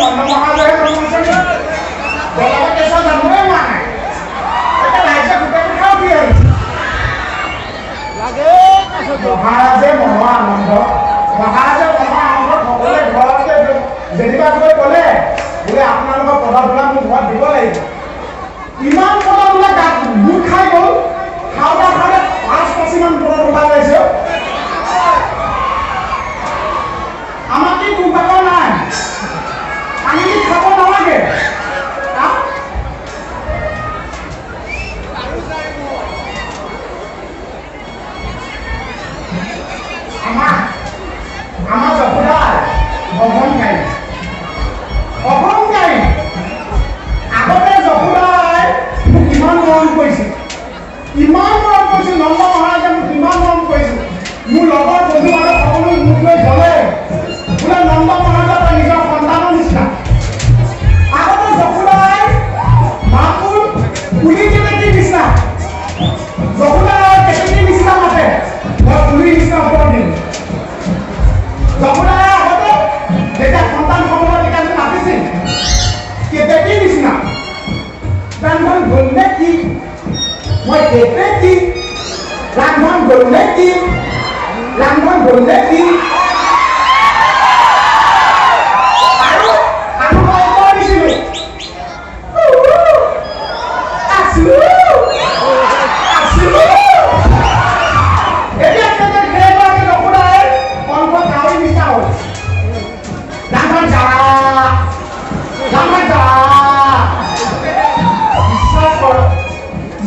নন্দ মহাজয়ে জন্ম হৈছে বেলেগে কেঁচা জন্মই হোৱা নাই এতিয়া ৰাইজে গোটেই কথাও কি আহিছে মহাৰাজে মহা আনন্দ সকলোৱে ঘৰতে যেনিবা গৈ ক'লে বোলে আপোনালোকৰ পদবিলাক মোক ঘৰত দিব লাগিব ইমান পদবিলাক গাত গোট খাই গ'ল খাওঁতে খাওঁতে 5-5মান পদ ওলাই গৈছে আমাক কি দুৰ্ভাগ্য নাই আমি কি খাব নালাগে আমাৰ জপুদাৰ অহংকাৰী আগতে জপুদাই মোক ইমান মৰম কৰিছিল নন্দ মহাৰাজে মোক ইমান মৰম কৰিছিল মোৰ লগৰ বন্ধু বান্ধৱ সকলো মোক লৈ গ'লে বোলে নন্দ মহাৰাজে তই নিজৰ সন্তানৰ নিচিনা আগতে জপুদাই মাকুৰ পুলি কেনেকৈ নিচিনা জপুদাৰ কেনেকৈ নিচিনা মাতে মই পুলি নিচিনা ওপৰত দিলোঁ জপুদাৰে আগতে যেতিয়া সন্তান সময়ত তেতিয়া মাতিছিল কেতেকী নিচিনা ৰান্ধন গ'লনে কি মই কেতেকী ৰান্ধন গ'লনে কি আৰু মই কৈ দিছিলোঁ এতিয়া সেইগৰাকী জপুদাৰে কণ্ঠ কাউৰী নিচিনা হ'ল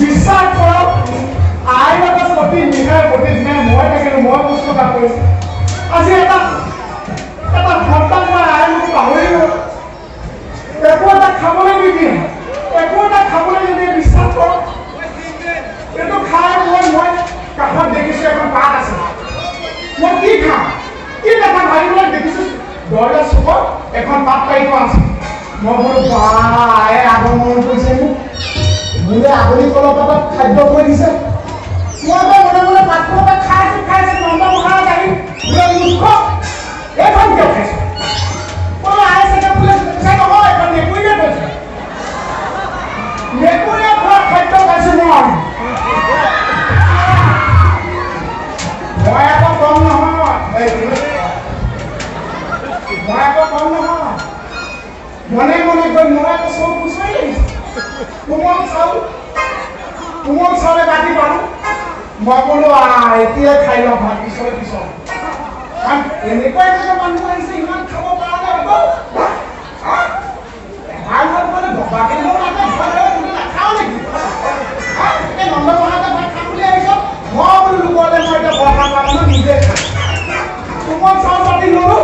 বিশ্বাস কৰক আইনত প্ৰতিদিনে মই থাকিলোঁ মই পুস্তকা কৰিছোঁ আজি এটা সন্তান মই আই মোক পাহৰি গ'ল একো এটা খাবলৈ নিদিয়ে বিশ্বাস কৰক এইটো খাই মই কাষত দেখিছোঁ এখন পাত আছে মই কি খাম কি দেখা ভাবিবলৈ দেখিছোঁ দৰ্জা চুকত এখন পাত পাৰি থোৱা আছে মই বোলো বাই আগমন কৰিছে মোক বোলে আবেলি কলৰ পাতত খাদ্য কৰি দিছে মই মনে পাতটো খাইছোঁ নন্দ মহাৰাজ আহি বোলে মূৰ্খ এইখন কিয় খাইছোঁ মই আই চাগে বোলে নহয় এখন মেকুৰীয়ে কৈছে মেকুৰীয়ে খোৱা খাদ্য খাইছোঁ মই আকৌ কম নহয় মনে গৈ মই আকৌ চব গুচাই আহিছোঁ কোমল চাউলে কাটি পালোঁ মই বোলো এতিয়াই খাই লওঁ ভাত পিছত এনেকুৱা মানুহ আহিছে ইমান খাব পৰা নাই ভাত মানে ভবাকে নাখাওঁ নেকি এই নন্দ মহাৰাজে ভাত খাম বুলি আহিছ মই বোলো লোকলে মই এতিয়া বৰষা পালোঁ নিজে খাম কোমল চাউল পাতি ল'লোঁ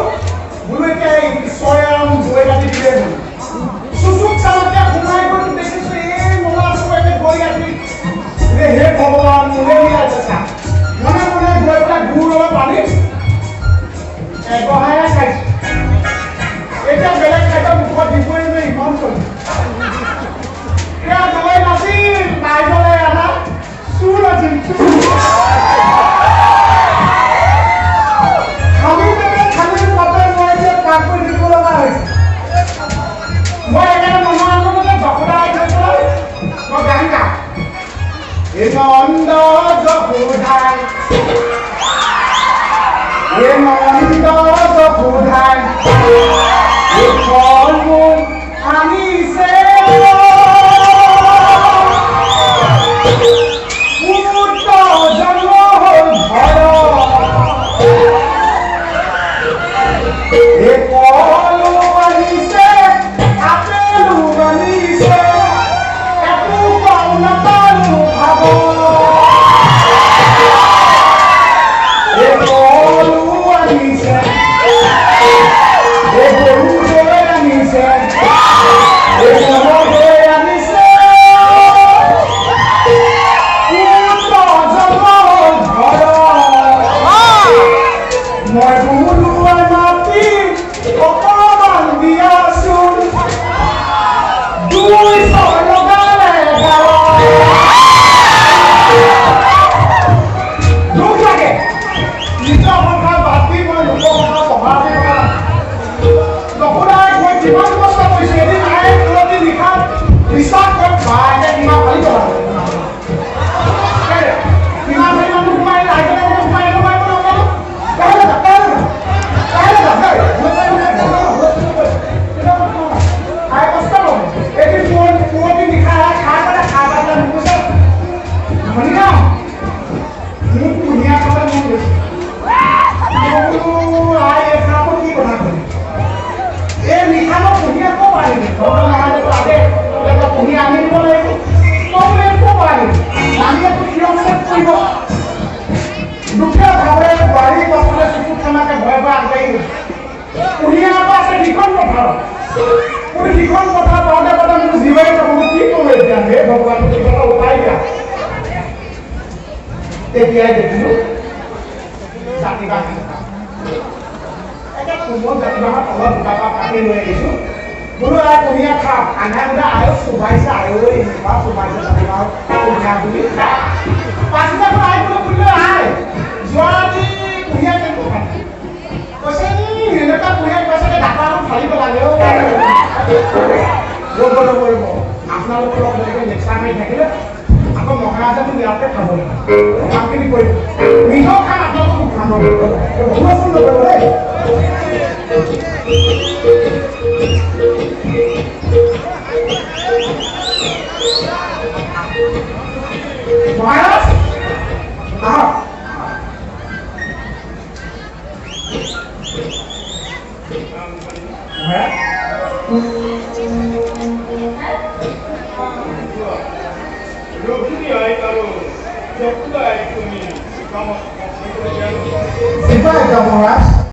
বোলো এতিয়া এই চয়াম দৈ কাটি দিলে বোলো চুচুক চাউলতে সোমাই গ'লো দেখিছোঁ এই মোলা চুৱাইতে গৈ আছি হে ভগৱান মোলে মিলাইছে চা মনে গৈ পেলাই গুড় অলপ পানী এগহাৰে খাইছোঁ এতিয়া বেলেগ খাদ্য মুখত দিবই নোৱাৰি ইমান চলি এয়া দৈ নাছিল নাইজলে আনা চুৰ আছিল খালি পাতে মই এতিয়া কাম কৰি দিব লগা হৈছে মই একেবাৰে মনৰ আনন্দতে জপুদাই থৈছোঁ মই গান গাওঁ নন্দ জপুদাই নন্দ জপুদাই ফল মূল তেতিয়াই দেখিলোঁ জাতি বাঁহ একে কোমল জাতি বাঁহৰ তলত দুটা পাত কাটি লৈ আহিছোঁ বোলো আই কুঁহিয়াৰ খাম আন্ধাৰ মুন্ধাৰ আয়ো চুবাইছে আয়ো এনেকুৱা চুবাইছে জাতি বাঁহৰ কুঁহিয়াৰ বুলি পাছদিনাখন আই বোলো বুলিলে আই যোৱাদি কুঁহিয়াৰ কেনেকৈ খাম কৈছে এনেকুৱা কুঁহিয়াৰ কৈছে ডাক্তাৰটো ফালিব লাগে ৰ'ব আপোনালোকৰ লগত যেনেকৈ লেকচাৰ মাৰি থাকিলে আকৌ মহাৰাজে মোক ইয়াতে খাব কামখিনি কৰিব নিজেও খাম আপোনালোকক খাম শুনচোন নকৰিব দেই মহাৰাজ আহক Mमहाराज